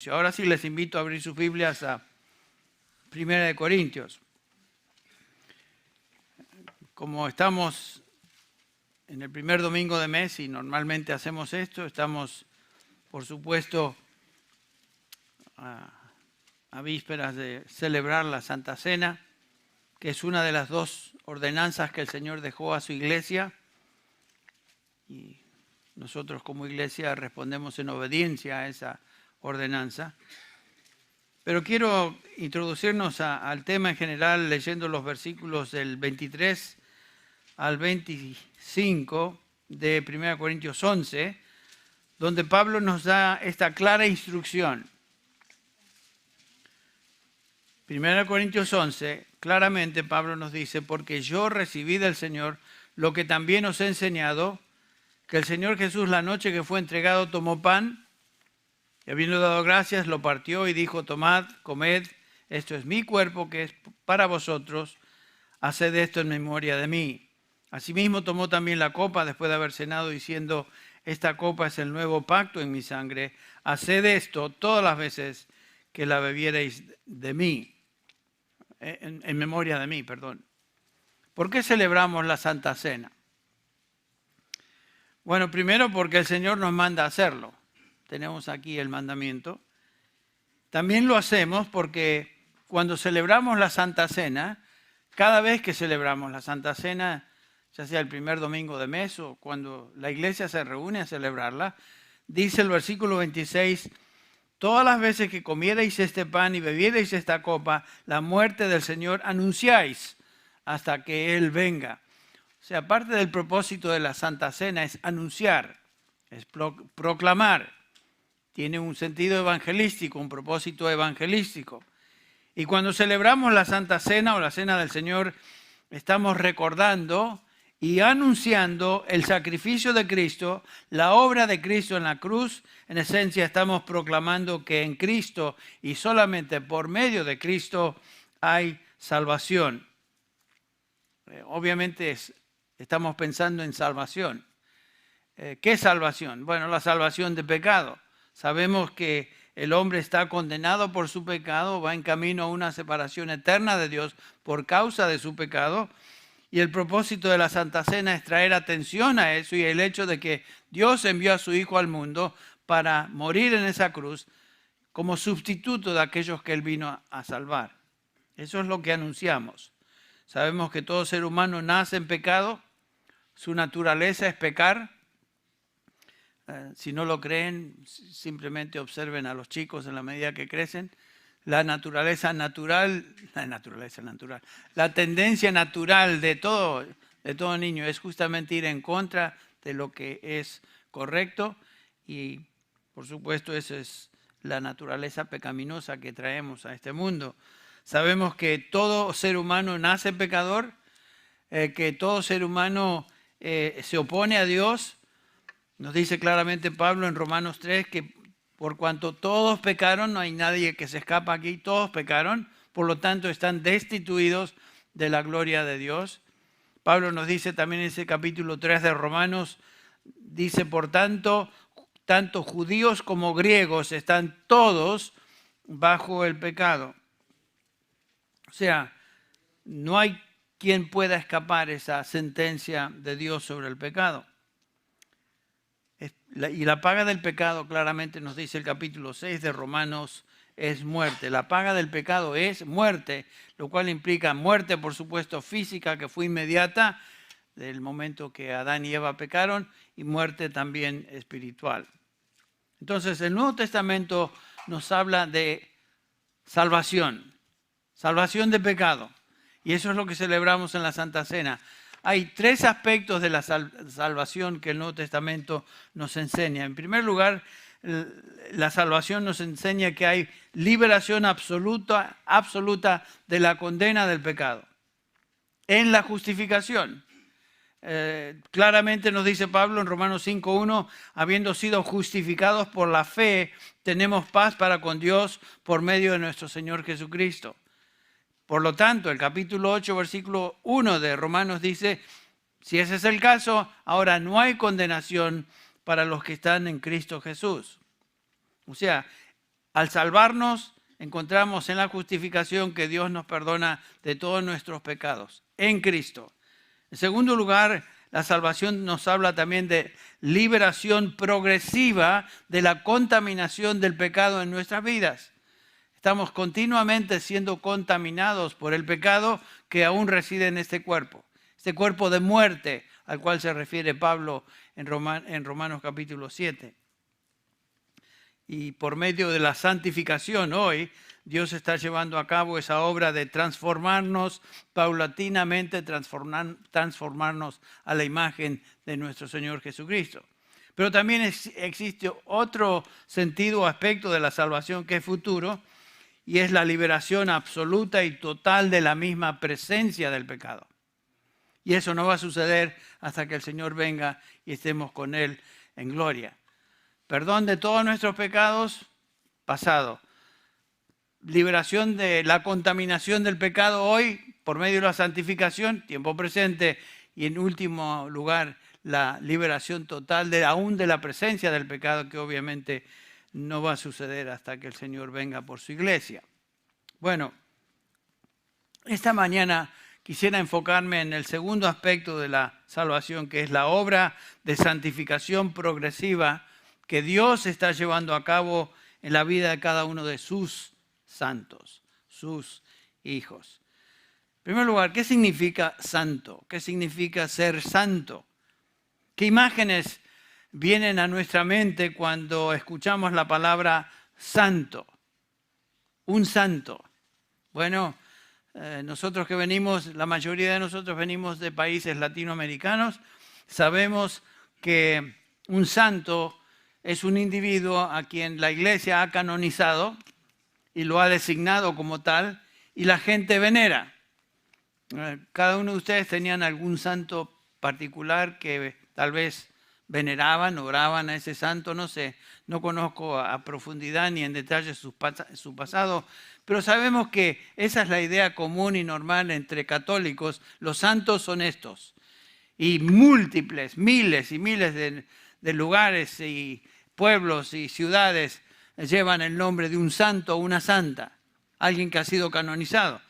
Ahora sí les invito a abrir sus Biblias a 1 Corintios. Como estamos en el primer domingo de mes y normalmente hacemos esto, estamos, por supuesto, a vísperas de celebrar la Santa Cena, que es una de las dos ordenanzas que el Señor dejó a su iglesia. Y nosotros como iglesia respondemos en obediencia a esa ordenanza. Pero quiero introducirnos al tema en general leyendo los versículos del 23 al 25 de 1 Corintios 11, donde Pablo nos da esta clara instrucción. 1 Corintios 11, claramente Pablo nos dice, porque yo recibí del Señor lo que también os he enseñado, que el Señor Jesús la noche que fue entregado tomó pan, y habiendo dado gracias, lo partió y dijo, tomad, comed, esto es mi cuerpo que es para vosotros, haced esto en memoria de mí. Asimismo tomó también la copa después de haber cenado, diciendo, esta copa es el nuevo pacto en mi sangre, haced esto todas las veces que la bebiereis de mí, en memoria de mí, perdón. ¿Por qué celebramos la Santa Cena? Bueno, primero porque el Señor nos manda a hacerlo. Tenemos aquí el mandamiento. También lo hacemos porque cuando celebramos la Santa Cena, cada vez que celebramos la Santa Cena, ya sea el primer domingo de mes o cuando la iglesia se reúne a celebrarla, dice el versículo 26, todas las veces que comierais este pan y bebierais esta copa, la muerte del Señor anunciáis hasta que Él venga. O sea, parte del propósito de la Santa Cena es anunciar, es proclamar. Tiene un sentido evangelístico, un propósito evangelístico. Y cuando celebramos la Santa Cena o la Cena del Señor, estamos recordando y anunciando el sacrificio de Cristo, la obra de Cristo en la cruz. En esencia, estamos proclamando que en Cristo y solamente por medio de Cristo hay salvación. Obviamente estamos pensando en salvación. ¿Qué salvación? Bueno, la salvación de pecado. Sabemos que el hombre está condenado por su pecado, va en camino a una separación eterna de Dios por causa de su pecado. Y el propósito de la Santa Cena es traer atención a eso y el hecho de que Dios envió a su Hijo al mundo para morir en esa cruz como sustituto de aquellos que Él vino a salvar. Eso es lo que anunciamos. Sabemos que todo ser humano nace en pecado, su naturaleza es pecar. Si no lo creen, simplemente observen a los chicos en la medida que crecen. La tendencia natural de todo niño es justamente ir en contra de lo que es correcto y, por supuesto, esa es la naturaleza pecaminosa que traemos a este mundo. Sabemos que todo ser humano nace pecador, que todo ser humano se opone a Dios. Nos dice claramente Pablo en Romanos 3 que por cuanto todos pecaron, no hay nadie que se escapa aquí, todos pecaron, por lo tanto están destituidos de la gloria de Dios. Pablo nos dice también en ese capítulo 3 de Romanos, dice por tanto judíos como griegos están todos bajo el pecado. O sea, no hay quien pueda escapar esa sentencia de Dios sobre el pecado. Y la paga del pecado, claramente nos dice el capítulo 6 de Romanos, es muerte. La paga del pecado es muerte, lo cual implica muerte, por supuesto, física, que fue inmediata del momento que Adán y Eva pecaron, y muerte también espiritual. Entonces, el Nuevo Testamento nos habla de salvación de pecado. Y eso es lo que celebramos en la Santa Cena. Hay tres aspectos de la salvación que el Nuevo Testamento nos enseña. En primer lugar, la salvación nos enseña que hay liberación absoluta de la condena del pecado. En la justificación. Claramente nos dice Pablo en Romanos 5:1, habiendo sido justificados por la fe, tenemos paz para con Dios por medio de nuestro Señor Jesucristo. Por lo tanto, el capítulo 8, versículo 1 de Romanos dice, si ese es el caso, ahora no hay condenación para los que están en Cristo Jesús. O sea, Al salvarnos, encontramos en la justificación que Dios nos perdona de todos nuestros pecados en Cristo. En segundo lugar, la salvación nos habla también de liberación progresiva de la contaminación del pecado en nuestras vidas. Estamos continuamente siendo contaminados por el pecado que aún reside en este cuerpo de muerte al cual se refiere Pablo en Romanos capítulo 7. Y por medio de la santificación hoy, Dios está llevando a cabo esa obra de transformarnos paulatinamente, transformarnos a la imagen de nuestro Señor Jesucristo. Pero también existe otro sentido o aspecto de la salvación que es futuro, y es la liberación absoluta y total de la misma presencia del pecado. Y eso no va a suceder hasta que el Señor venga y estemos con Él en gloria. Perdón de todos nuestros pecados, pasado. Liberación de la contaminación del pecado hoy, por medio de la santificación, tiempo presente. Y en último lugar, la liberación total aún de la presencia del pecado, que obviamente no va a suceder hasta que el Señor venga por su iglesia. Bueno, esta mañana quisiera enfocarme en el segundo aspecto de la salvación, que es la obra de santificación progresiva que Dios está llevando a cabo en la vida de cada uno de sus santos, sus hijos. En primer lugar, ¿qué significa santo? ¿Qué significa ser santo? ¿Qué imágenes vienen a nuestra mente cuando escuchamos la palabra santo? Un santo. Bueno, nosotros que venimos, la mayoría de nosotros venimos de países latinoamericanos, sabemos que un santo es un individuo a quien la iglesia ha canonizado y lo ha designado como tal y la gente venera. Cada uno de ustedes tenían algún santo particular que tal vez veneraban, oraban a ese santo, no sé, no conozco a profundidad ni en detalle su pasado, pero sabemos que esa es la idea común y normal entre católicos. Los santos son estos. Y múltiples, miles y miles de lugares y pueblos y ciudades llevan el nombre de un santo o una santa, alguien que ha sido canonizado.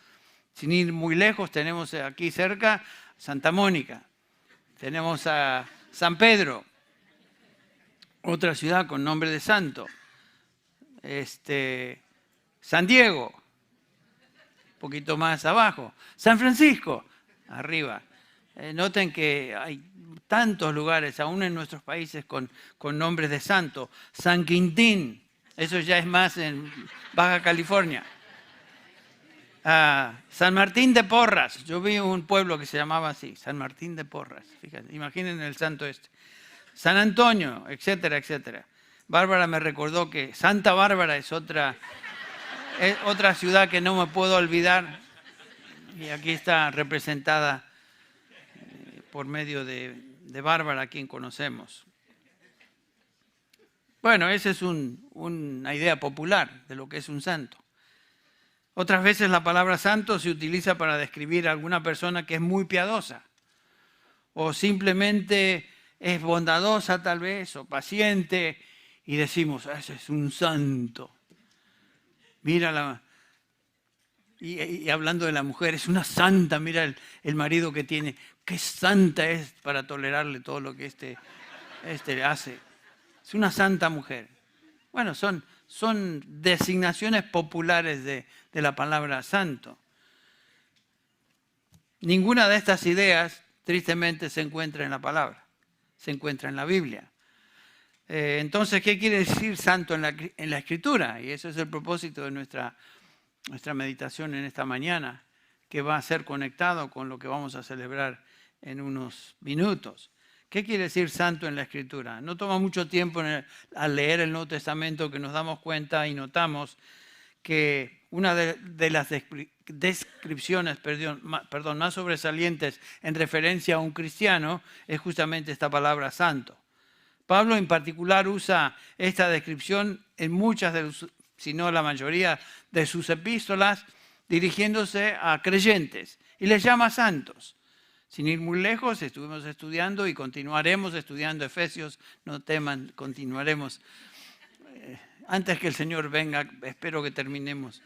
Sin ir muy lejos, tenemos aquí cerca Santa Mónica, tenemos a San Pedro, otra ciudad con nombre de santo, San Diego, un poquito más abajo, San Francisco, arriba. Noten que hay tantos lugares, aún en nuestros países, con nombres de santo. San Quintín, eso ya es más en Baja California. San Martín de Porras, yo vi un pueblo que se llamaba así, San Martín de Porras, fíjate, imaginen el santo este. San Antonio, etcétera, etcétera. Bárbara me recordó que Santa Bárbara es otra ciudad que no me puedo olvidar, y aquí está representada por medio de Bárbara, a quien conocemos. Bueno, esa es una idea popular de lo que es un santo. Otras veces la palabra santo se utiliza para describir a alguna persona que es muy piadosa o simplemente es bondadosa tal vez o paciente y decimos, ese es un santo. Mírala. Y hablando de la mujer, es una santa, mira el marido que tiene, qué santa es para tolerarle todo lo que este hace. Es una santa mujer. Bueno, son designaciones populares de la palabra santo. Ninguna de estas ideas, tristemente, se encuentra en la palabra, se encuentra en la Biblia. Entonces, ¿qué quiere decir santo en la Escritura? Y eso es el propósito de nuestra meditación en esta mañana, que va a ser conectado con lo que vamos a celebrar en unos minutos. ¿Qué quiere decir santo en la Escritura? No toma mucho tiempo al leer el Nuevo Testamento que nos damos cuenta y notamos que una de las descripciones más sobresalientes en referencia a un cristiano es justamente esta palabra santo. Pablo en particular usa esta descripción en muchas si no la mayoría de sus epístolas, dirigiéndose a creyentes y les llama santos. Sin ir muy lejos, estuvimos estudiando y continuaremos estudiando Efesios, no teman, continuaremos antes que el Señor venga, espero que terminemos.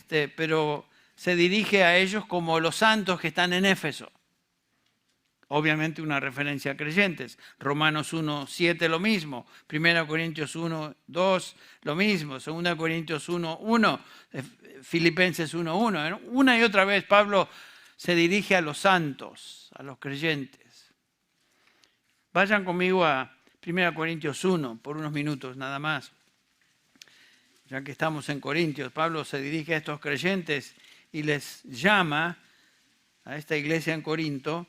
Pero se dirige a ellos como los santos que están en Éfeso. Obviamente una referencia a creyentes. Romanos 1:7 lo mismo. 1 Corintios 1:2 lo mismo. 2 Corintios 1:1. Filipenses 1:1. Una y otra vez Pablo se dirige a los santos, a los creyentes. Vayan conmigo a 1 Corintios 1 por unos minutos nada más. Ya que estamos en Corintios, Pablo se dirige a estos creyentes y les llama a esta iglesia en Corinto,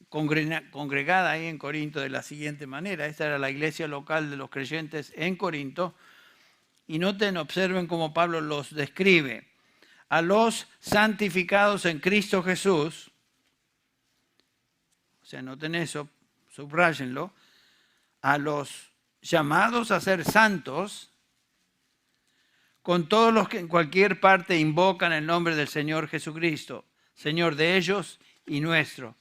congregada ahí en Corinto de la siguiente manera. Esta era la iglesia local de los creyentes en Corinto. Y noten, observen cómo Pablo los describe. A los santificados en Cristo Jesús, o sea, noten eso, subráyenlo, a los llamados a ser santos, con todos los que en cualquier parte invocan el nombre del Señor Jesucristo, Señor de ellos y nuestro.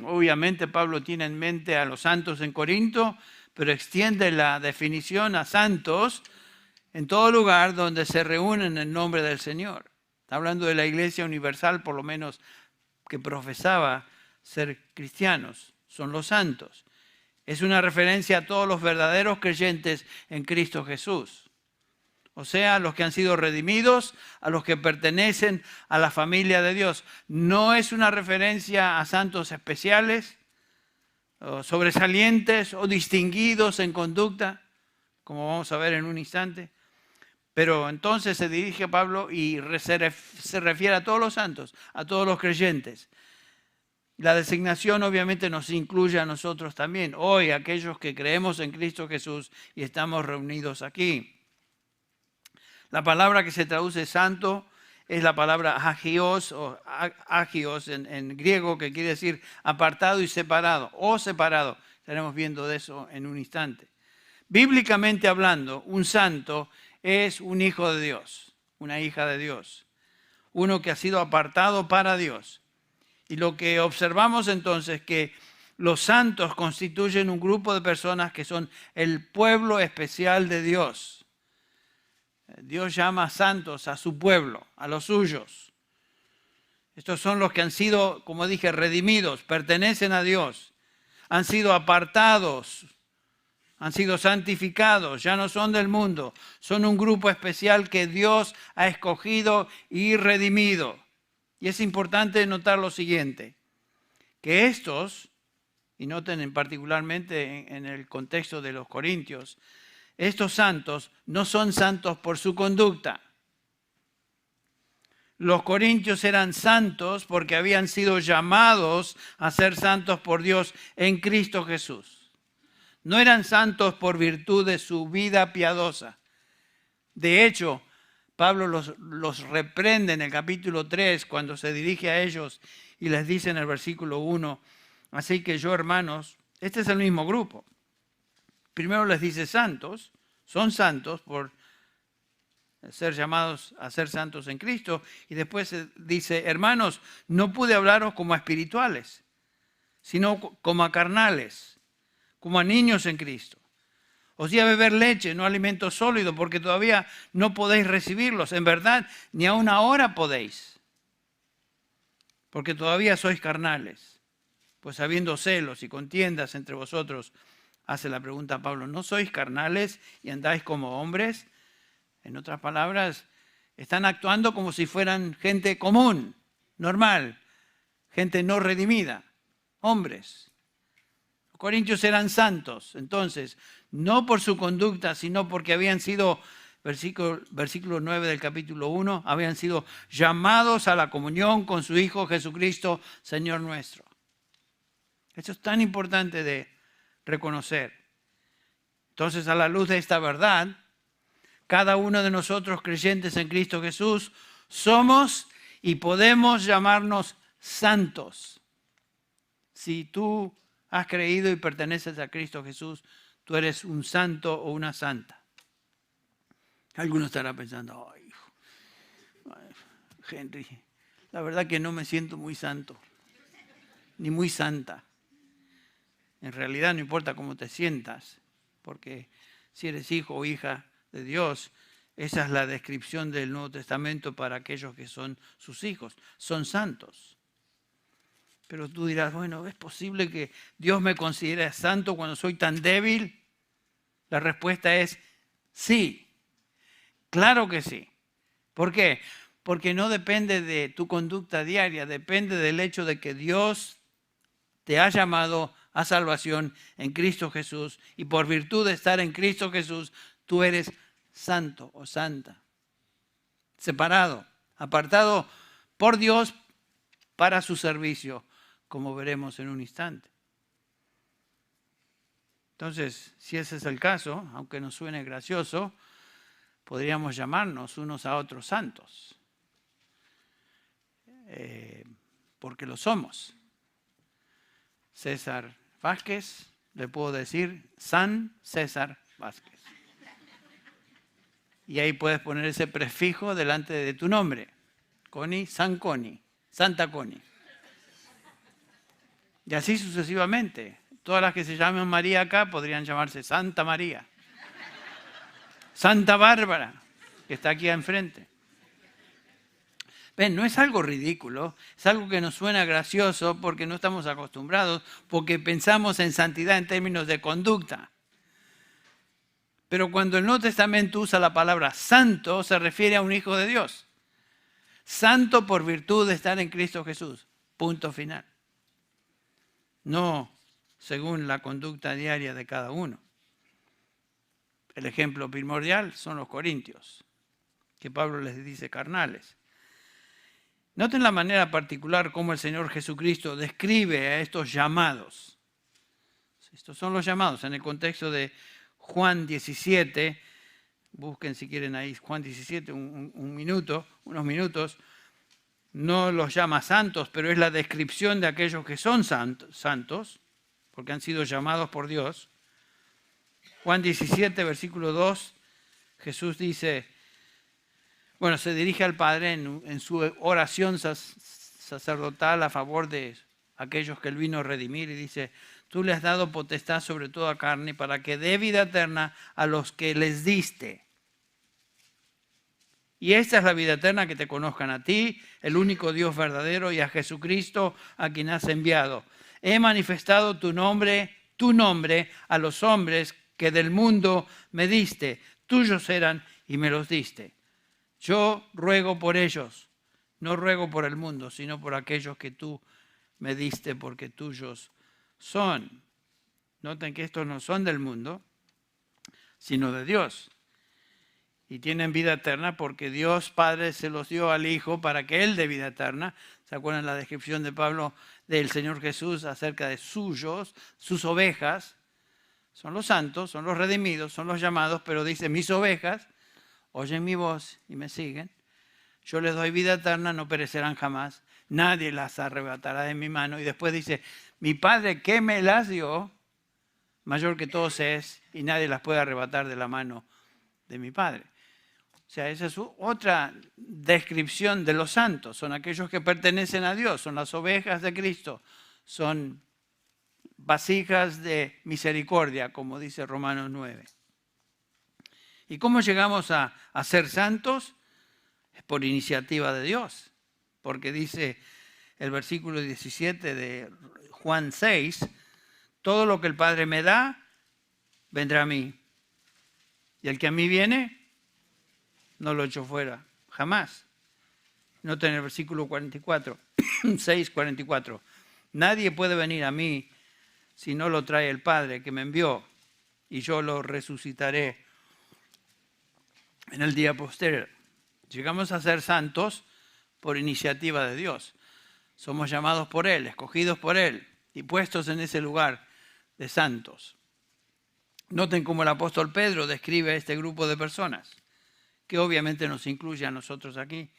Obviamente Pablo tiene en mente a los santos en Corinto, pero extiende la definición a santos en todo lugar donde se reúnen en el nombre del Señor. Está hablando de la iglesia universal, por lo menos que profesaba ser cristianos, son los santos. Es una referencia a todos los verdaderos creyentes en Cristo Jesús. O sea, a los que han sido redimidos, a los que pertenecen a la familia de Dios. No es una referencia a santos especiales, o sobresalientes o distinguidos en conducta, como vamos a ver en un instante. Pero entonces se dirige a Pablo y se refiere a todos los santos, a todos los creyentes. La designación obviamente nos incluye a nosotros también. Hoy, aquellos que creemos en Cristo Jesús y estamos reunidos aquí. La palabra que se traduce santo es la palabra agios, o agios en griego, que quiere decir apartado y separado, o separado. Estaremos viendo de eso en un instante. Bíblicamente hablando, un santo es un hijo de Dios, una hija de Dios, uno que ha sido apartado para Dios. Y lo que observamos entonces es que los santos constituyen un grupo de personas que son el pueblo especial de Dios. Dios llama santos a su pueblo, a los suyos. Estos son los que han sido, como dije, redimidos, pertenecen a Dios, han sido apartados, han sido santificados, ya no son del mundo, son un grupo especial que Dios ha escogido y redimido. Y es importante notar lo siguiente, que estos, y noten particularmente en el contexto de los corintios, estos santos no son santos por su conducta. Los corintios eran santos porque habían sido llamados a ser santos por Dios en Cristo Jesús. No eran santos por virtud de su vida piadosa. De hecho, Pablo los reprende en el capítulo 3 cuando se dirige a ellos y les dice en el versículo 1, así que yo, hermanos, este es el mismo grupo. Primero les dice santos, son santos por ser llamados a ser santos en Cristo. Y después dice, hermanos, no pude hablaros como a espirituales, sino como a carnales, como a niños en Cristo. Os di a beber leche, no alimento sólido, porque todavía no podéis recibirlos. En verdad, ni aún ahora podéis, porque todavía sois carnales. Pues habiendo celos y contiendas entre vosotros, hace la pregunta a Pablo, ¿no sois carnales y andáis como hombres? En otras palabras, están actuando como si fueran gente común, normal, gente no redimida, hombres. Los corintios eran santos, entonces, no por su conducta, sino porque habían sido, versículo 9 del capítulo 1, habían sido llamados a la comunión con su Hijo Jesucristo, Señor nuestro. Esto es tan importante de reconocer. Entonces, a la luz de esta verdad, cada uno de nosotros creyentes en Cristo Jesús somos y podemos llamarnos santos. Si tú has creído y perteneces a Cristo Jesús, tú eres un santo o una santa. Alguno estará pensando, ay, Henry, la verdad que no me siento muy santo, ni muy santa. En realidad no importa cómo te sientas, porque si eres hijo o hija de Dios. Esa es la descripción del Nuevo Testamento para aquellos que son sus hijos. Son santos. Pero tú dirás, bueno, ¿es posible que Dios me considere santo cuando soy tan débil? La respuesta es sí. Claro que sí. ¿Por qué? Porque no depende de tu conducta diaria, depende del hecho de que Dios te ha llamado a salvación en Cristo Jesús y por virtud de estar en Cristo Jesús, tú eres santo o santa, separado, apartado por Dios para su servicio, como veremos en un instante. Entonces, si ese es el caso, aunque nos suene gracioso, podríamos llamarnos unos a otros santos, porque lo somos. César Vázquez, le puedo decir San César Vázquez. Y ahí puedes poner ese prefijo delante de tu nombre. Connie, San Connie, Santa Connie. Y así sucesivamente. Todas las que se llaman María acá podrían llamarse Santa María. Santa Bárbara, que está aquí enfrente. Ven, no es algo ridículo, es algo que nos suena gracioso porque no estamos acostumbrados, porque pensamos en santidad en términos de conducta. Pero cuando el Nuevo Testamento usa la palabra santo, se refiere a un hijo de Dios. Santo por virtud de estar en Cristo Jesús. Punto final. No según la conducta diaria de cada uno. El ejemplo primordial son los corintios, que Pablo les dice carnales. Noten la manera particular cómo el Señor Jesucristo describe a estos llamados. Estos son los llamados en el contexto de Juan 17. Busquen si quieren ahí Juan 17, unos minutos. No los llama santos, pero es la descripción de aquellos que son santos, porque han sido llamados por Dios. Juan 17, versículo 2, Jesús dice, bueno, se dirige al Padre en su oración sacerdotal a favor de aquellos que Él vino a redimir y dice, tú le has dado potestad sobre toda carne para que dé vida eterna a los que les diste. Y esta es la vida eterna, que te conozcan a ti, el único Dios verdadero, y a Jesucristo a quien has enviado. He manifestado tu nombre a los hombres que del mundo me diste. Tuyos eran y me los diste. Yo ruego por ellos, no ruego por el mundo, sino por aquellos que tú me diste, porque tuyos son. Noten que estos no son del mundo, sino de Dios. Y tienen vida eterna porque Dios Padre se los dio al Hijo para que Él dé vida eterna. ¿Se acuerdan la descripción de Pablo del Señor Jesús acerca de suyos, sus ovejas? Son los santos, son los redimidos, son los llamados, pero dice, mis ovejas oyen mi voz y me siguen. Yo les doy vida eterna, no perecerán jamás. Nadie las arrebatará de mi mano. Y después dice, mi Padre que me las dio, mayor que todos es, y nadie las puede arrebatar de la mano de mi Padre. O sea, esa es otra descripción de los santos. Son aquellos que pertenecen a Dios, son las ovejas de Cristo, son vasijas de misericordia, como dice Romanos 9. ¿Y cómo llegamos a ser santos? Es por iniciativa de Dios, porque dice el versículo 17 de Juan 6, todo lo que el Padre me da, vendrá a mí. Y el que a mí viene, no lo echo fuera, jamás. Noten el versículo 44, 6:44. Nadie puede venir a mí si no lo trae el Padre que me envió, y yo lo resucitaré en el día posterior. Llegamos a ser santos por iniciativa de Dios. Somos llamados por Él, escogidos por Él y puestos en ese lugar de santos. Noten cómo el apóstol Pedro describe a este grupo de personas, que obviamente nos incluye a nosotros aquí.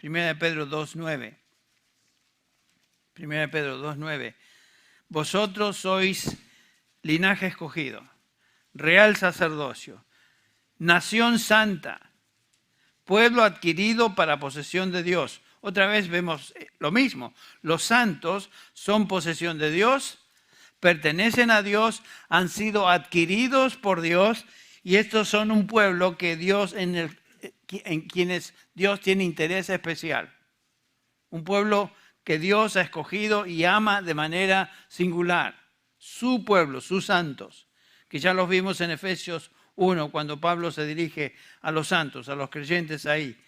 1 Pedro 2:9. 1 Pedro 2:9. Vosotros sois linaje escogido, real sacerdocio, nación santa, pueblo adquirido para posesión de Dios. Otra vez vemos lo mismo. Los santos son posesión de Dios, pertenecen a Dios, han sido adquiridos por Dios Y estos son un pueblo que en quienes Dios tiene interés especial. Un pueblo que Dios ha escogido y ama de manera singular. Su pueblo, sus santos, que ya los vimos en Efesios 1, cuando Pablo se dirige a los santos, a los creyentes ahí.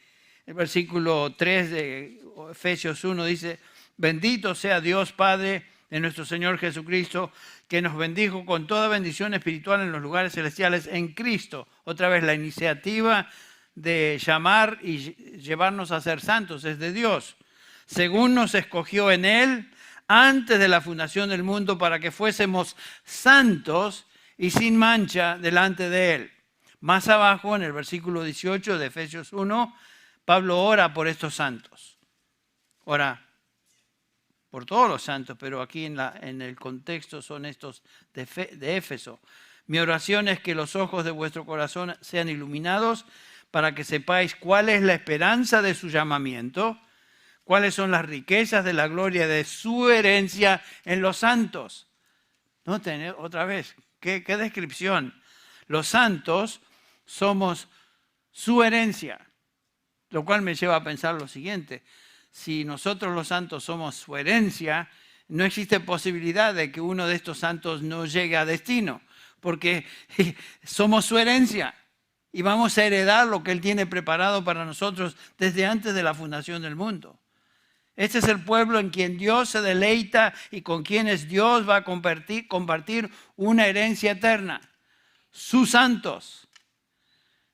El versículo 3 de Efesios 1 dice: bendito sea Dios Padre de nuestro Señor Jesucristo, que nos bendijo con toda bendición espiritual en los lugares celestiales en Cristo. Otra vez, la iniciativa de llamar y llevarnos a ser santos es de Dios, según nos escogió en Él antes de la fundación del mundo, para que fuésemos santos y sin mancha delante de Él. Más abajo, en el versículo 18 de Efesios 1, Pablo ora por estos santos. Ora por todos los santos, pero aquí en el contexto son estos de Éfeso. Mi oración es que los ojos de vuestro corazón sean iluminados para que sepáis cuál es la esperanza de su llamamiento, cuáles son las riquezas de la gloria de su herencia en los santos. Noten, otra vez, qué descripción. Los santos somos su herencia, lo cual me lleva a pensar lo siguiente: si nosotros los santos somos su herencia, no existe posibilidad de que uno de estos santos no llegue a destino, porque somos su herencia y vamos a heredar lo que Él tiene preparado para nosotros desde antes de la fundación del mundo. Este es el pueblo en quien Dios se deleita y con quienes Dios va a compartir una herencia eterna. Sus santos.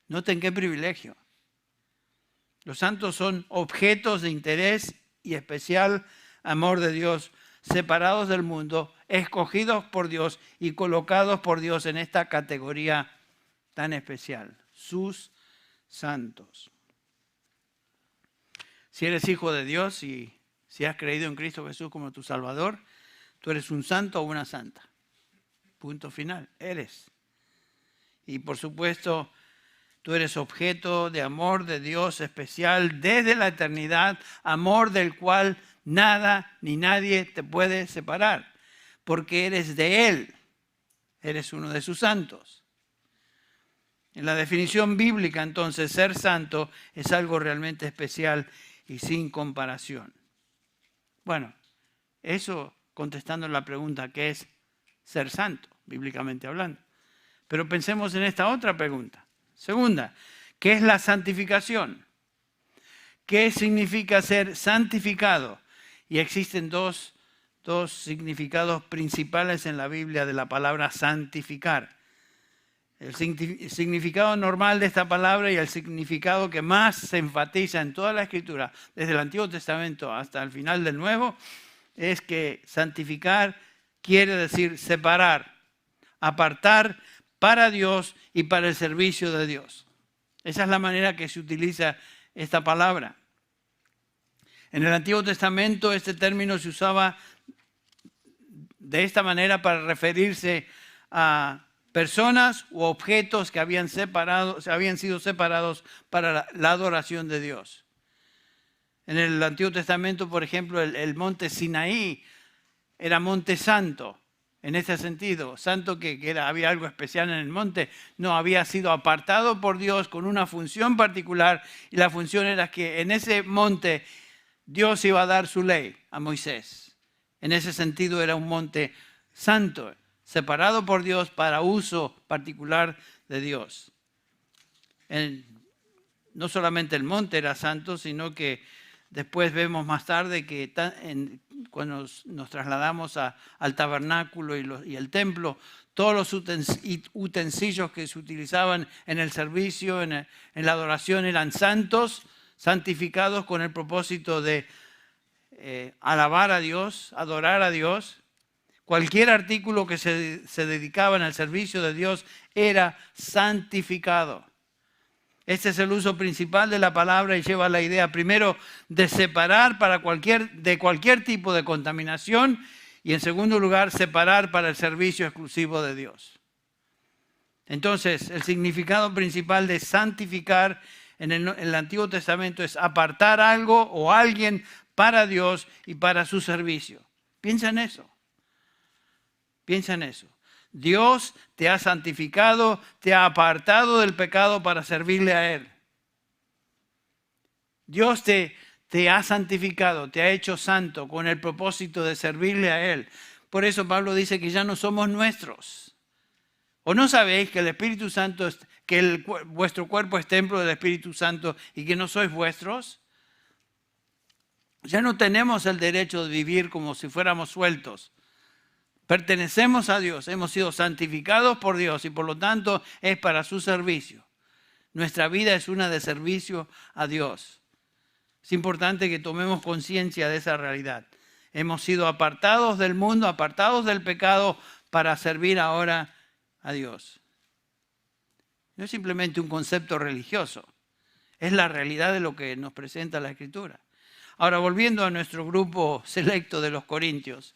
Noten qué privilegio. Los santos son objetos de interés y especial amor de Dios, separados del mundo, escogidos por Dios y colocados por Dios en esta categoría tan especial. Sus santos. Si eres hijo de Dios y si has creído en Cristo Jesús como tu Salvador, tú eres un santo o una santa. Punto final. Eres. Y por supuesto, tú eres objeto de amor de Dios especial desde la eternidad, amor del cual nada ni nadie te puede separar, porque eres de Él, eres uno de sus santos. En la definición bíblica, entonces, ser santo es algo realmente especial y sin comparación. Bueno, eso contestando la pregunta, ¿qué es ser santo, bíblicamente hablando? Pero pensemos en esta otra pregunta. Segunda, ¿qué es la santificación? ¿Qué significa ser santificado? Y existen dos significados principales en la Biblia de la palabra santificar. El significado normal de esta palabra y el significado que más se enfatiza en toda la Escritura, desde el Antiguo Testamento hasta el final del Nuevo, es que santificar quiere decir separar, apartar para Dios y para el servicio de Dios. Esa es la manera que se utiliza esta palabra. En el Antiguo Testamento este término se usaba de esta manera para referirse a personas u objetos que habían sido separados para la adoración de Dios. En el Antiguo Testamento, por ejemplo, el monte Sinaí era monte santo. En ese sentido, santo había algo especial en el monte, no, había sido apartado por Dios con una función particular, y la función era que en ese monte Dios iba a dar su ley a Moisés. En ese sentido era un monte santo, separado por Dios para uso particular de Dios. No solamente el monte era santo, sino que después vemos más tarde que cuando nos trasladamos al tabernáculo y el templo, todos los utensilios que se utilizaban en el servicio, en la adoración, eran santos, santificados con el propósito de alabar a Dios, adorar a Dios. Cualquier artículo que se dedicaba en el servicio de Dios era santificado. Este es el uso principal de la palabra y lleva la idea primero de separar de cualquier tipo de contaminación y en segundo lugar separar para el servicio exclusivo de Dios. Entonces, el significado principal de santificar en el Antiguo Testamento es apartar algo o alguien para Dios y para su servicio. Piensa en eso. Piensa en eso. Dios te ha santificado, te ha apartado del pecado para servirle a Él. Dios te ha santificado, te ha hecho santo con el propósito de servirle a Él. Por eso Pablo dice que ya no somos nuestros. ¿O no sabéis que el Espíritu Santo, vuestro cuerpo es templo del Espíritu Santo y que no sois vuestros? Ya no tenemos el derecho de vivir como si fuéramos sueltos. Pertenecemos a Dios, hemos sido santificados por Dios y por lo tanto es para su servicio. Nuestra vida es una de servicio a Dios. Es importante que tomemos conciencia de esa realidad. Hemos sido apartados del mundo, apartados del pecado para servir ahora a Dios. No es simplemente un concepto religioso, es la realidad de lo que nos presenta la Escritura. Ahora, volviendo a nuestro grupo selecto de los Corintios,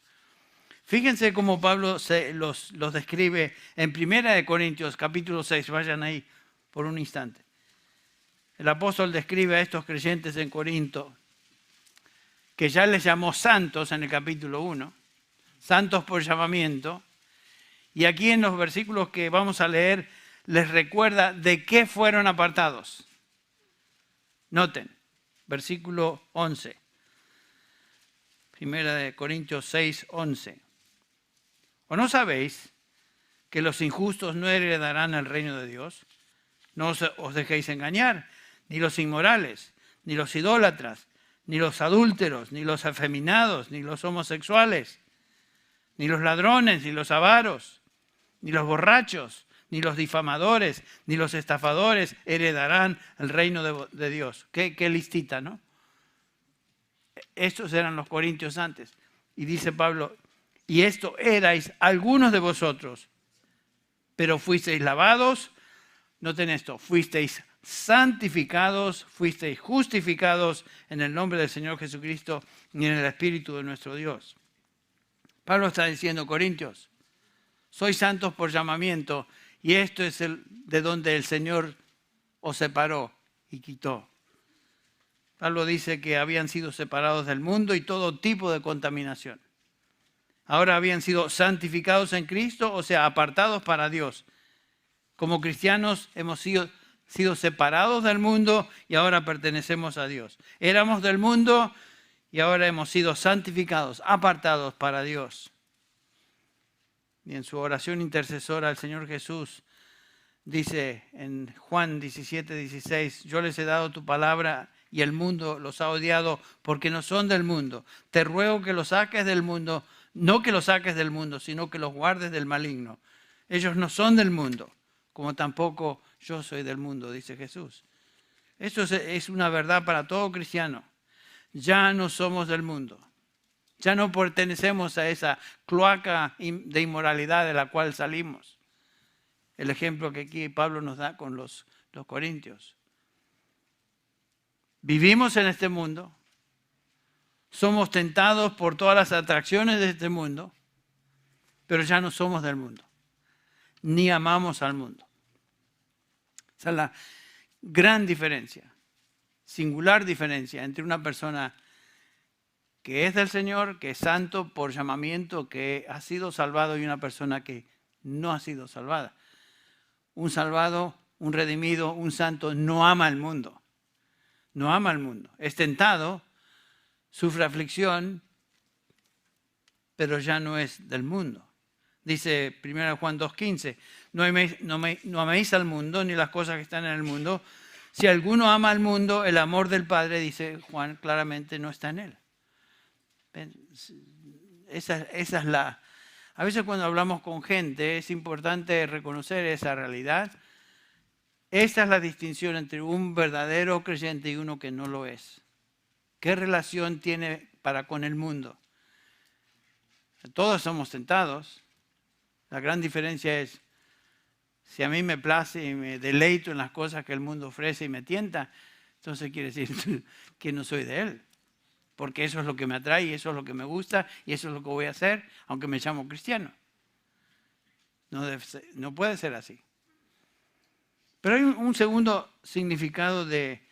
fíjense cómo Pablo los describe en 1 Corintios capítulo 6, vayan ahí por un instante. El apóstol describe a estos creyentes en Corinto, que ya les llamó santos en el capítulo 1, santos por llamamiento, y aquí en los versículos que vamos a leer les recuerda de qué fueron apartados. Noten, versículo 11, 1 Corintios 6, 11. ¿O no sabéis que los injustos no heredarán el reino de Dios? No os dejéis engañar, ni los inmorales, ni los idólatras, ni los adúlteros, ni los afeminados, ni los homosexuales, ni los ladrones, ni los avaros, ni los borrachos, ni los difamadores, ni los estafadores heredarán el reino de Dios. Qué listita, ¿no? Estos eran los corintios antes. Y dice Pablo, y esto erais algunos de vosotros, pero fuisteis lavados, noten esto, fuisteis santificados, fuisteis justificados en el nombre del Señor Jesucristo y en el Espíritu de nuestro Dios. Pablo está diciendo, Corintios, sois santos por llamamiento y esto es de donde el Señor os separó y quitó. Pablo dice que habían sido separados del mundo y todo tipo de contaminación. Ahora habían sido santificados en Cristo, o sea, apartados para Dios. Como cristianos hemos sido separados del mundo y ahora pertenecemos a Dios. Éramos del mundo y ahora hemos sido santificados, apartados para Dios. Y en su oración intercesora el Señor Jesús dice en Juan 17, 16, yo les he dado tu palabra y el mundo los ha odiado porque no son del mundo. Te ruego que los saques del mundo, no que los saques del mundo, sino que los guardes del maligno. Ellos no son del mundo, como tampoco yo soy del mundo, dice Jesús. Esto es una verdad para todo cristiano. Ya no somos del mundo. Ya no pertenecemos a esa cloaca de inmoralidad de la cual salimos. El ejemplo que aquí Pablo nos da con los corintios. Vivimos en este mundo. Somos tentados por todas las atracciones de este mundo. Pero ya no somos del mundo. Ni amamos al mundo. Esa es la gran diferencia, singular diferencia entre una persona que es del Señor, que es santo por llamamiento, que ha sido salvado y una persona que no ha sido salvada. Un salvado, un redimido, un santo no ama al mundo. No ama al mundo. Es tentado, sufre aflicción, pero ya no es del mundo. Dice 1 Juan 2:15, no améis al mundo ni las cosas que están en el mundo. Si alguno ama al mundo, el amor del Padre, dice Juan, claramente no está en él. Esa es la... A veces cuando hablamos con gente es importante reconocer esa realidad. Esta es la distinción entre un verdadero creyente y uno que no lo es. ¿Qué relación tiene para con el mundo? Todos somos tentados. La gran diferencia es, si a mí me place y me deleito en las cosas que el mundo ofrece y me tienta, entonces quiere decir que no soy de él. Porque eso es lo que me atrae, y eso es lo que me gusta, y eso es lo que voy a hacer, aunque me llamo cristiano. No puede ser así. Pero hay un segundo significado de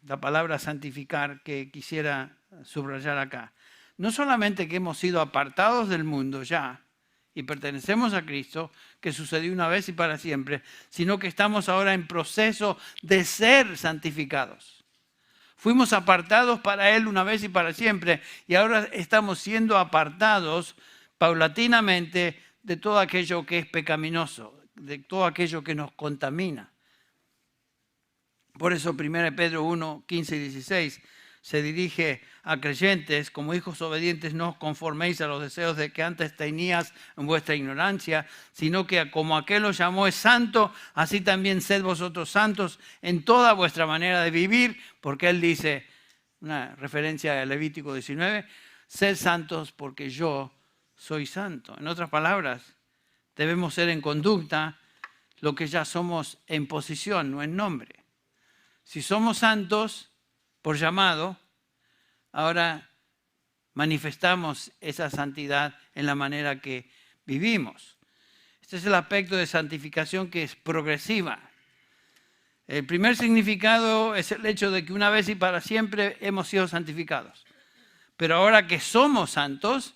la palabra santificar que quisiera subrayar acá. No solamente que hemos sido apartados del mundo ya, y pertenecemos a Cristo, que sucedió una vez y para siempre, sino que estamos ahora en proceso de ser santificados. Fuimos apartados para Él una vez y para siempre, y ahora estamos siendo apartados paulatinamente de todo aquello que es pecaminoso, de todo aquello que nos contamina. Por eso 1 Pedro 1, 15 y 16 se dirige a creyentes: como hijos obedientes no os conforméis a los deseos de que antes tenías en vuestra ignorancia, sino que como aquel os llamó es santo, así también sed vosotros santos en toda vuestra manera de vivir, porque Él dice, una referencia a Levítico 19, sed santos porque yo soy santo. En otras palabras, debemos ser en conducta lo que ya somos en posición, no en nombre. Si somos santos por llamado, ahora manifestamos esa santidad en la manera que vivimos. Este es el aspecto de santificación que es progresiva. El primer significado es el hecho de que una vez y para siempre hemos sido santificados. Pero ahora que somos santos,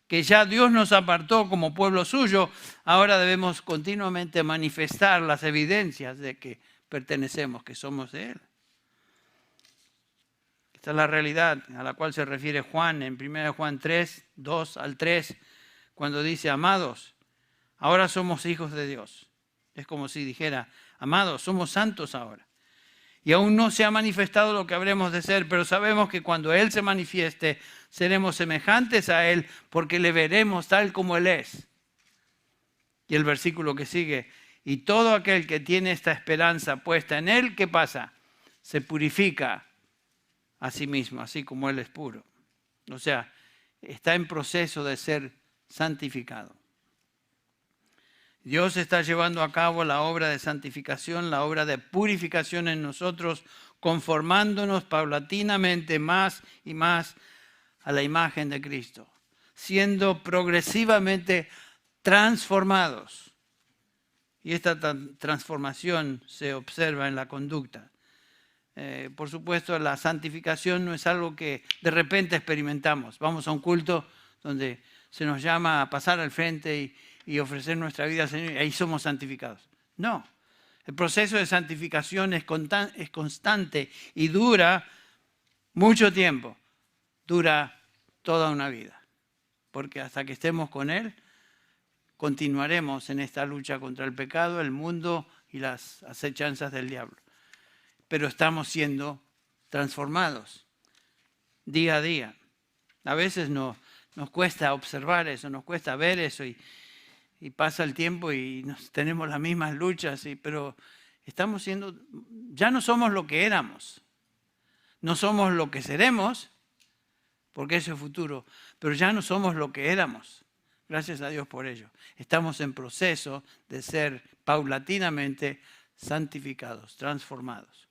que ya Dios nos apartó como pueblo suyo, ahora debemos continuamente manifestar las evidencias de que pertenecemos, que somos de Él. Esta es la realidad a la cual se refiere Juan en 1 Juan 3, 2 al 3, cuando dice, amados, ahora somos hijos de Dios. Es como si dijera, amados, somos santos ahora. Y aún no se ha manifestado lo que habremos de ser, pero sabemos que cuando Él se manifieste, seremos semejantes a Él, porque le veremos tal como Él es. Y el versículo que sigue, y todo aquel que tiene esta esperanza puesta en Él, ¿qué pasa? Se purifica a sí mismo, así como Él es puro. O sea, está en proceso de ser santificado. Dios está llevando a cabo la obra de santificación, la obra de purificación en nosotros, conformándonos paulatinamente más y más a la imagen de Cristo, siendo progresivamente transformados. Y esta transformación se observa en la conducta. Por supuesto, la santificación no es algo que de repente experimentamos. Vamos a un culto donde se nos llama a pasar al frente y ofrecer nuestra vida al Señor y ahí somos santificados. No, el proceso de santificación es constante y dura mucho tiempo, dura toda una vida, porque hasta que estemos con Él, continuaremos en esta lucha contra el pecado, el mundo y las acechanzas del diablo. Pero estamos siendo transformados día a día. A veces nos cuesta observar eso, nos cuesta ver eso y pasa el tiempo y tenemos las mismas luchas, pero estamos siendo, ya no somos lo que éramos, no somos lo que seremos, porque eso es futuro, pero ya no somos lo que éramos. Gracias a Dios por ello. Estamos en proceso de ser paulatinamente santificados, transformados.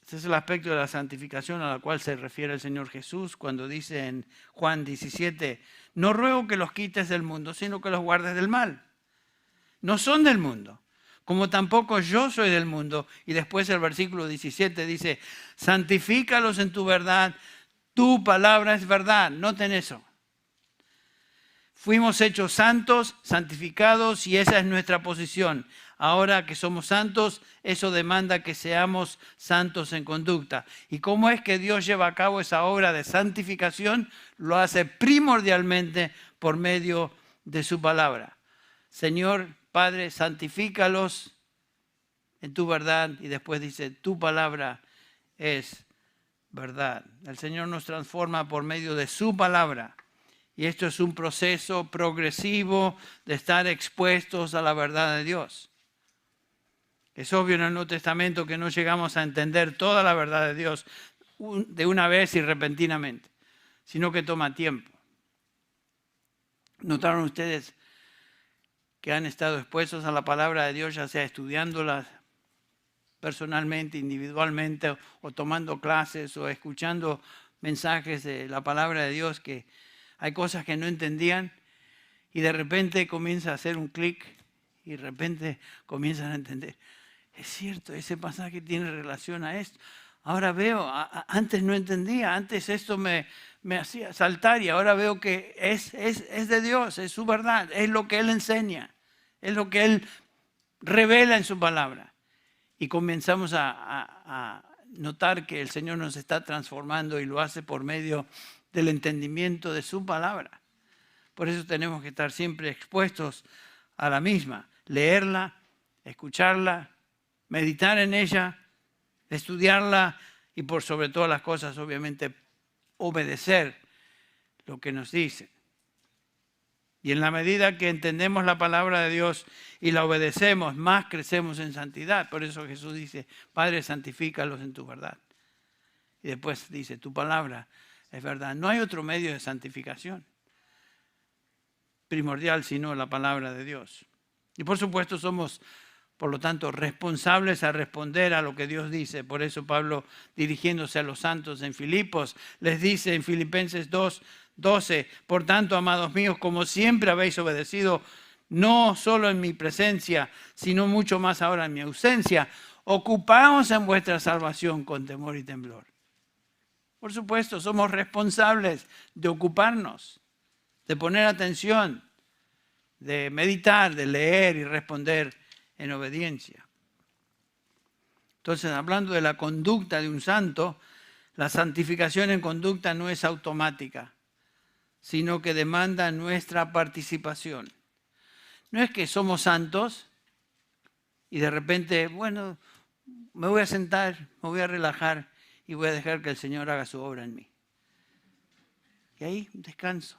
Este es el aspecto de la santificación a la cual se refiere el Señor Jesús cuando dice en Juan 17, no ruego que los quites del mundo, sino que los guardes del mal. No son del mundo, como tampoco yo soy del mundo. Y después el versículo 17 dice, santifícalos en tu verdad, tu palabra es verdad. Noten eso. Fuimos hechos santos, santificados, y esa es nuestra posición. Ahora que somos santos, eso demanda que seamos santos en conducta. ¿Y cómo es que Dios lleva a cabo esa obra de santificación? Lo hace primordialmente por medio de su palabra. Señor, Padre, santifícalos en tu verdad. Y después dice, tu palabra es verdad. El Señor nos transforma por medio de su palabra. Y esto es un proceso progresivo de estar expuestos a la verdad de Dios. Es obvio en el Nuevo Testamento que no llegamos a entender toda la verdad de Dios de una vez y repentinamente, sino que toma tiempo. ¿Notaron ustedes que han estado expuestos a la palabra de Dios, ya sea estudiándola personalmente, individualmente, o tomando clases, o escuchando mensajes de la palabra de Dios, que hay cosas que no entendían y de repente comienza a hacer un clic y de repente comienzan a entender? Es cierto, ese pasaje tiene relación a esto. Ahora veo, antes no entendía, antes esto me hacía saltar y ahora veo que es de Dios, es su verdad, es lo que Él enseña, es lo que Él revela en su palabra. Y comenzamos a notar que el Señor nos está transformando y lo hace por medio del entendimiento de su palabra. Por eso tenemos que estar siempre expuestos a la misma, leerla, escucharla, meditar en ella, estudiarla y por sobre todas las cosas, obviamente, obedecer lo que nos dice. Y en la medida que entendemos la palabra de Dios y la obedecemos, más crecemos en santidad. Por eso Jesús dice, Padre, santifícalos en tu verdad. Y después dice, tu palabra es verdad. No hay otro medio de santificación primordial sino la palabra de Dios. Y por supuesto somos, por lo tanto, responsables a responder a lo que Dios dice. Por eso Pablo, dirigiéndose a los santos en Filipos, les dice en Filipenses 2:12, por tanto, amados míos, como siempre habéis obedecido, no solo en mi presencia, sino mucho más ahora en mi ausencia, ocupaos en vuestra salvación con temor y temblor. Por supuesto, somos responsables de ocuparnos, de poner atención, de meditar, de leer y responder en obediencia. Entonces, hablando de la conducta de un santo, la santificación en conducta no es automática, sino que demanda nuestra participación. No es que somos santos y de repente, bueno, me voy a sentar, me voy a relajar y voy a dejar que el Señor haga su obra en mí. Y ahí descanso.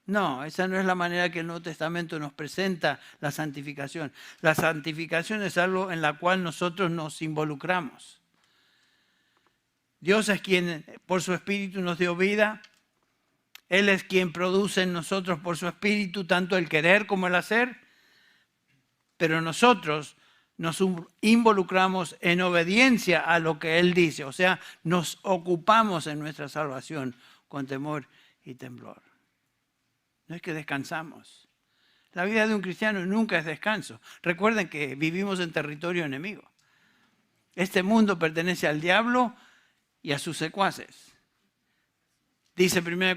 No, esa no es la manera que el Nuevo Testamento nos presenta la santificación. La santificación es algo en la cual nosotros nos involucramos. Dios es quien por su Espíritu nos dio vida. Él es quien produce en nosotros por su Espíritu tanto el querer como el hacer. Pero nosotros nos involucramos en obediencia a lo que Él dice. O sea, nos ocupamos en nuestra salvación con temor y temblor. No es que descansamos. La vida de un cristiano nunca es descanso. Recuerden que vivimos en territorio enemigo. Este mundo pertenece al diablo y a sus secuaces. Dice 1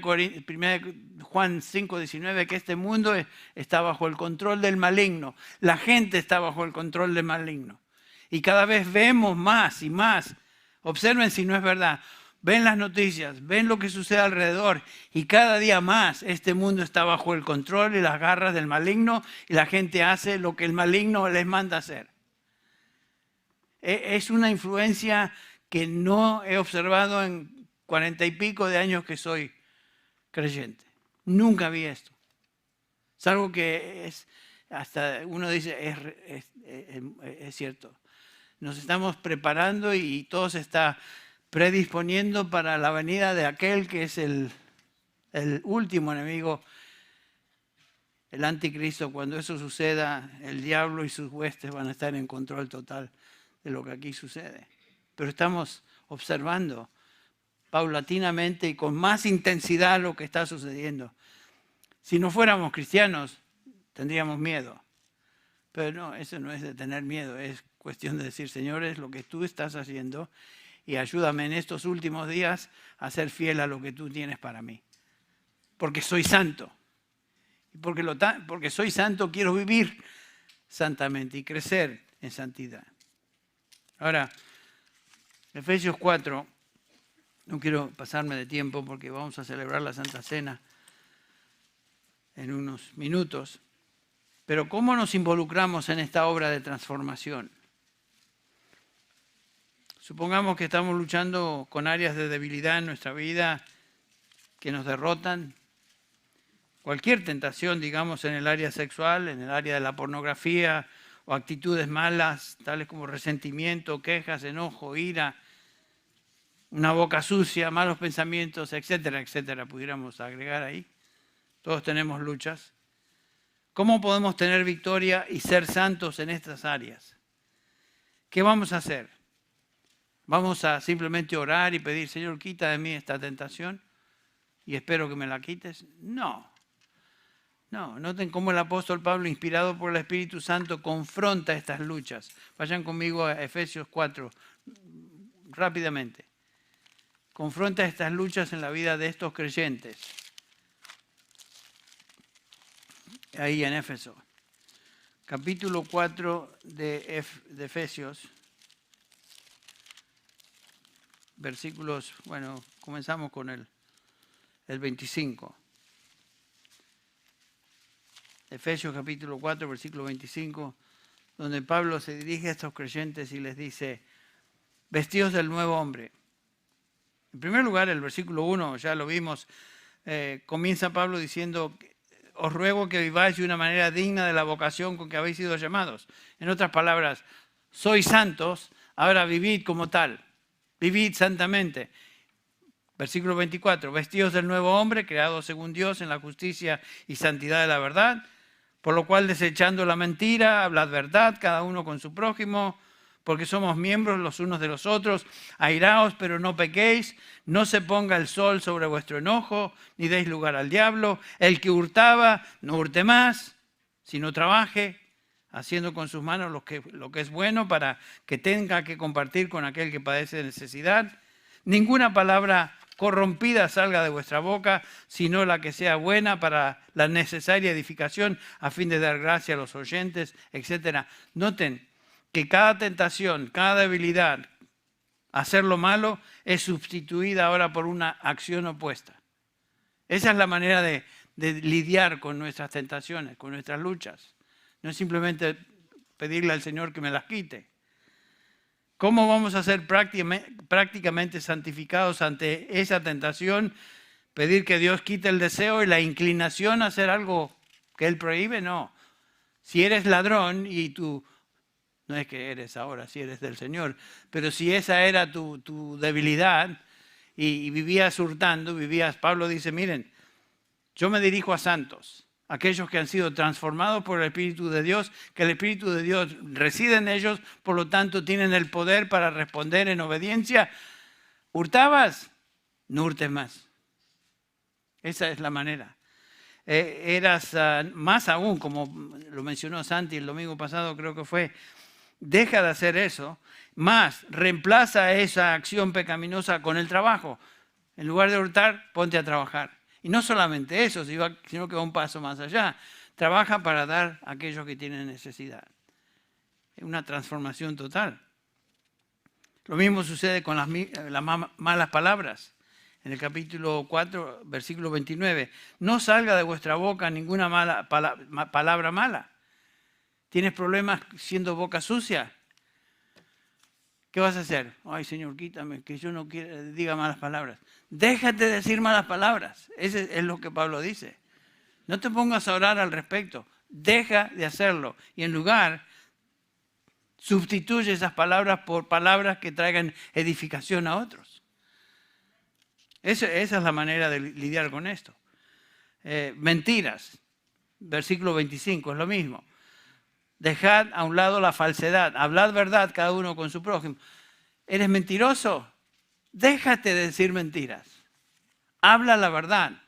Juan 5:19 que este mundo está bajo el control del maligno. La gente está bajo el control del maligno. Y cada vez vemos más y más. Observen si no es verdad. Ven las noticias, ven lo que sucede alrededor y cada día más este mundo está bajo el control y las garras del maligno y la gente hace lo que el maligno les manda hacer. Es una influencia que no he observado en 40 y pico de años que soy creyente. Nunca vi esto. Es algo que es, hasta uno dice, es cierto. Nos estamos preparando y todo se está predisponiendo para la venida de aquel que es el último enemigo, el anticristo. Cuando eso suceda, el diablo y sus huestes van a estar en control total de lo que aquí sucede. Pero estamos observando paulatinamente y con más intensidad lo que está sucediendo. Si no fuéramos cristianos, tendríamos miedo. Pero no, eso no es de tener miedo, es cuestión de decir, Señor, es lo que tú estás haciendo y ayúdame en estos últimos días a ser fiel a lo que tú tienes para mí. Porque soy santo. Y porque soy santo quiero vivir santamente y crecer en santidad. Ahora, Efesios 4, no quiero pasarme de tiempo porque vamos a celebrar la Santa Cena en unos minutos. Pero ¿cómo nos involucramos en esta obra de transformación? Supongamos que estamos luchando con áreas de debilidad en nuestra vida que nos derrotan. Cualquier tentación, digamos, en el área sexual, en el área de la pornografía o actitudes malas, tales como resentimiento, quejas, enojo, ira, una boca sucia, malos pensamientos, etcétera, etcétera, pudiéramos agregar ahí. Todos tenemos luchas. ¿Cómo podemos tener victoria y ser santos en estas áreas? ¿Qué vamos a hacer? ¿Vamos a simplemente orar y pedir, Señor, quita de mí esta tentación y espero que me la quites? No. No, noten cómo el apóstol Pablo, inspirado por el Espíritu Santo, confronta estas luchas. Vayan conmigo a Efesios 4 rápidamente. Confronta estas luchas en la vida de estos creyentes. Ahí en Éfeso. Capítulo 4 de Efesios. Versículos, bueno, comenzamos con el 25. Efesios capítulo 4, versículo 25, donde Pablo se dirige a estos creyentes y les dice, vestidos del nuevo hombre. En primer lugar, el versículo 1, ya lo vimos, comienza Pablo diciendo, os ruego que viváis de una manera digna de la vocación con que habéis sido llamados. En otras palabras, sois santos, ahora vivid como tal, vivid santamente. Versículo 24, vestidos del nuevo hombre, creado según Dios en la justicia y santidad de la verdad, por lo cual desechando la mentira, hablad verdad, cada uno con su prójimo, porque somos miembros los unos de los otros. Airaos, pero no pequéis, no se ponga el sol sobre vuestro enojo, ni deis lugar al diablo. El que hurtaba, no hurte más, sino trabaje, haciendo con sus manos lo que es bueno para que tenga que compartir con aquel que padece necesidad. Ninguna palabra corrompida salga de vuestra boca, sino la que sea buena para la necesaria edificación a fin de dar gracia a los oyentes, etc. Noten que cada tentación, cada debilidad, hacer lo malo, es sustituida ahora por una acción opuesta. Esa es la manera de lidiar con nuestras tentaciones, con nuestras luchas. No es simplemente pedirle al Señor que me las quite. ¿Cómo vamos a ser prácticamente santificados ante esa tentación? Pedir que Dios quite el deseo y la inclinación a hacer algo que Él prohíbe, no. Si eres ladrón y tú, no es que eres ahora, si eres del Señor, pero si esa era tu debilidad y vivías hurtando, Pablo dice, miren, yo me dirijo a santos, aquellos que han sido transformados por el Espíritu de Dios, que el Espíritu de Dios reside en ellos, por lo tanto tienen el poder para responder en obediencia. ¿Hurtabas? No hurtes más. Esa es la manera. Eras más aún, como lo mencionó Santi el domingo pasado, creo que fue, deja de hacer eso, más reemplaza esa acción pecaminosa con el trabajo. En lugar de hurtar, ponte a trabajar. Y no solamente eso, sino que va un paso más allá. Trabaja para dar a aquellos que tienen necesidad. Es una transformación total. Lo mismo sucede con las malas palabras. En el capítulo 4, versículo 29. No salga de vuestra boca ninguna palabra mala. ¿Tienes problemas siendo boca sucia? ¿Qué vas a hacer? Ay, Señor, quítame, que yo no diga malas palabras. Déjate de decir malas palabras. Ese es lo que Pablo dice. No te pongas a orar al respecto. Deja de hacerlo. Y en lugar, sustituye esas palabras por palabras que traigan edificación a otros. Esa es la manera de lidiar con esto. Mentiras. Versículo 25, es lo mismo. Dejad a un lado la falsedad. Hablad verdad cada uno con su prójimo. ¿Eres mentiroso? Déjate de decir mentiras. Habla la verdad.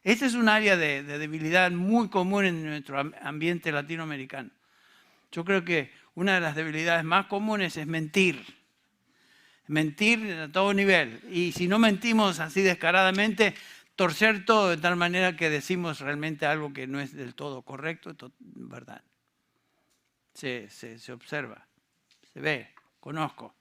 Este es un área de debilidad muy común en nuestro ambiente latinoamericano. Yo creo que una de las debilidades más comunes es mentir. Mentir a todo nivel. Y si no mentimos así descaradamente, torcer todo de tal manera que decimos realmente algo que no es del todo correcto, verdad. Se observa, se ve, conozco.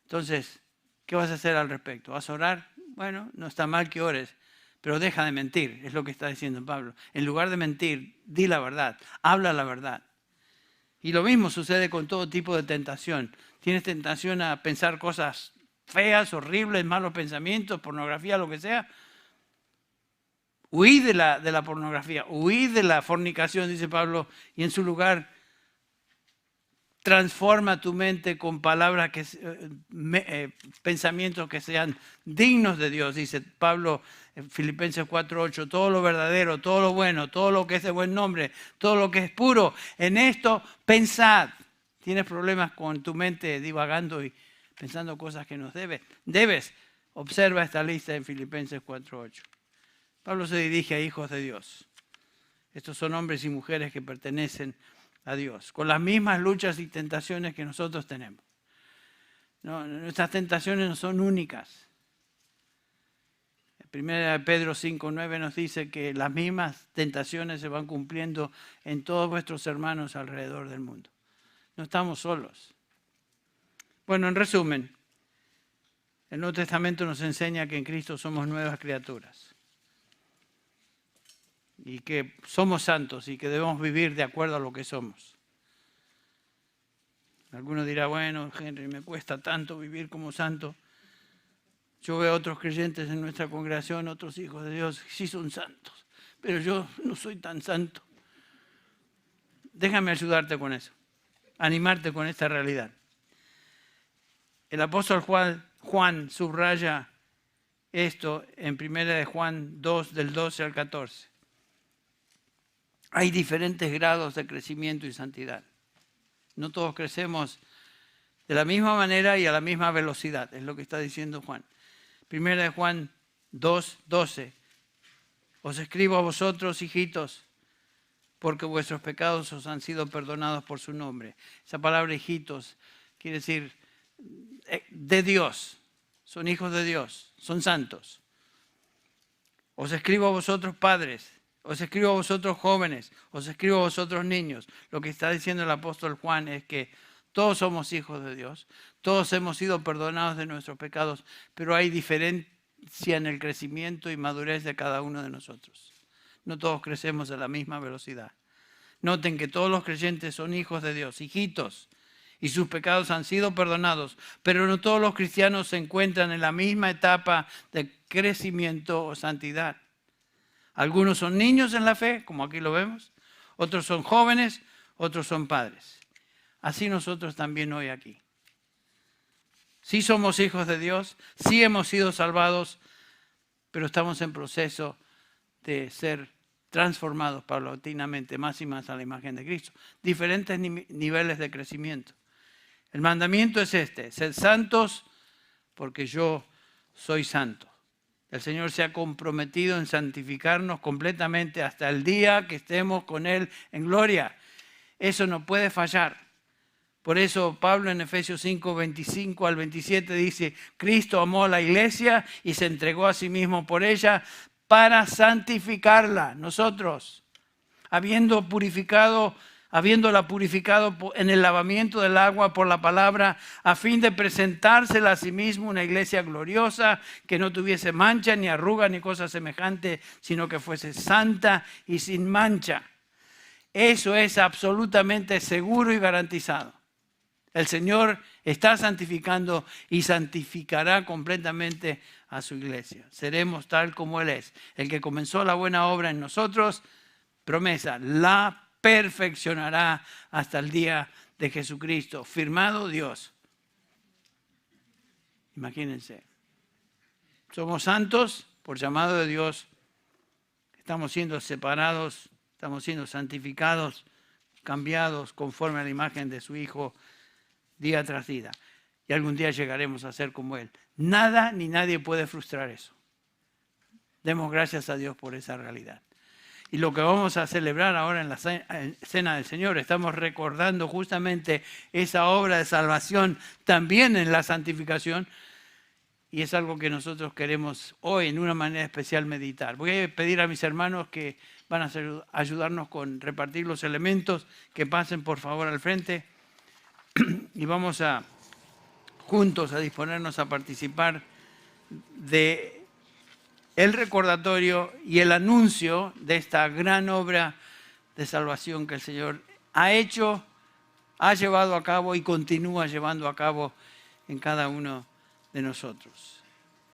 Entonces, ¿qué vas a hacer al respecto? ¿Vas a orar? Bueno, no está mal que ores, pero deja de mentir, es lo que está diciendo Pablo. En lugar de mentir, di la verdad, habla la verdad. Y lo mismo sucede con todo tipo de tentación. Tienes tentación a pensar cosas feas, horribles, malos pensamientos, pornografía, lo que sea. Huí de la pornografía, huí de la fornicación, dice Pablo, y en su lugar transforma tu mente con palabras, pensamientos que sean dignos de Dios, dice Pablo en Filipenses 4:8, todo lo verdadero, todo lo bueno, todo lo que es de buen nombre, todo lo que es puro, en esto pensad. Tienes problemas con tu mente divagando y pensando cosas que no debes. Observa esta lista en Filipenses 4:8. Pablo se dirige a hijos de Dios. Estos son hombres y mujeres que pertenecen a Dios, con las mismas luchas y tentaciones que nosotros tenemos. No, nuestras tentaciones no son únicas. Primera de Pedro 5:9 nos dice que las mismas tentaciones se van cumpliendo en todos vuestros hermanos alrededor del mundo. No estamos solos. Bueno, en resumen, el Nuevo Testamento nos enseña que en Cristo somos nuevas criaturas y que somos santos y que debemos vivir de acuerdo a lo que somos. Alguno dirá, bueno, Henry, me cuesta tanto vivir como santo. Yo veo a otros creyentes en nuestra congregación, otros hijos de Dios, sí son santos, pero yo no soy tan santo. Déjame ayudarte con eso, animarte con esta realidad. El apóstol Juan subraya esto en 1 de Juan 2, del 12 al 14. Hay diferentes grados de crecimiento y santidad. No todos crecemos de la misma manera y a la misma velocidad, es lo que está diciendo Juan. 1 de Juan 2, 12. Os escribo a vosotros, hijitos, porque vuestros pecados os han sido perdonados por su nombre. Esa palabra hijitos quiere decir de Dios. Son hijos de Dios, son santos. Os escribo a vosotros padres, os escribo a vosotros jóvenes, os escribo a vosotros niños. Lo que está diciendo el apóstol Juan es que todos somos hijos de Dios, todos hemos sido perdonados de nuestros pecados, pero hay diferencia en el crecimiento y madurez de cada uno de nosotros. No todos crecemos a la misma velocidad. Noten que todos los creyentes son hijos de Dios, hijitos, y sus pecados han sido perdonados, pero no todos los cristianos se encuentran en la misma etapa de crecimiento o santidad. Algunos son niños en la fe, como aquí lo vemos, otros son jóvenes, otros son padres. Así nosotros también hoy aquí. Sí somos hijos de Dios, sí hemos sido salvados, pero estamos en proceso de ser transformados paulatinamente más y más a la imagen de Cristo. Diferentes niveles de crecimiento. El mandamiento es este: sed santos porque yo soy santo. El Señor se ha comprometido en santificarnos completamente hasta el día que estemos con Él en gloria. Eso no puede fallar. Por eso Pablo en Efesios 5, 25 al 27 dice, Cristo amó a la iglesia y se entregó a sí mismo por ella para santificarla. Nosotros, habiéndola purificado en el lavamiento del agua por la palabra, a fin de presentársela a sí mismo una iglesia gloriosa, que no tuviese mancha, ni arruga, ni cosa semejante, sino que fuese santa y sin mancha. Eso es absolutamente seguro y garantizado. El Señor está santificando y santificará completamente a su iglesia. Seremos tal como Él es. El que comenzó la buena obra en nosotros, promesa, la perfeccionará hasta el día de Jesucristo. Firmado Dios. Imagínense. Somos santos por llamado de Dios. Estamos siendo separados, estamos siendo santificados, cambiados conforme a la imagen de su Hijo día tras día. Y algún día llegaremos a ser como Él. Nada ni nadie puede frustrar eso. Demos gracias a Dios por esa realidad. Y lo que vamos a celebrar ahora en la Cena del Señor, estamos recordando justamente esa obra de salvación también en la santificación. Y es algo que nosotros queremos hoy en una manera especial meditar. Voy a pedir a mis hermanos que van a ayudarnos con repartir los elementos, que pasen por favor al frente. Y vamos juntos a disponernos a participar de el recordatorio y el anuncio de esta gran obra de salvación que el Señor ha hecho, ha llevado a cabo y continúa llevando a cabo en cada uno de nosotros.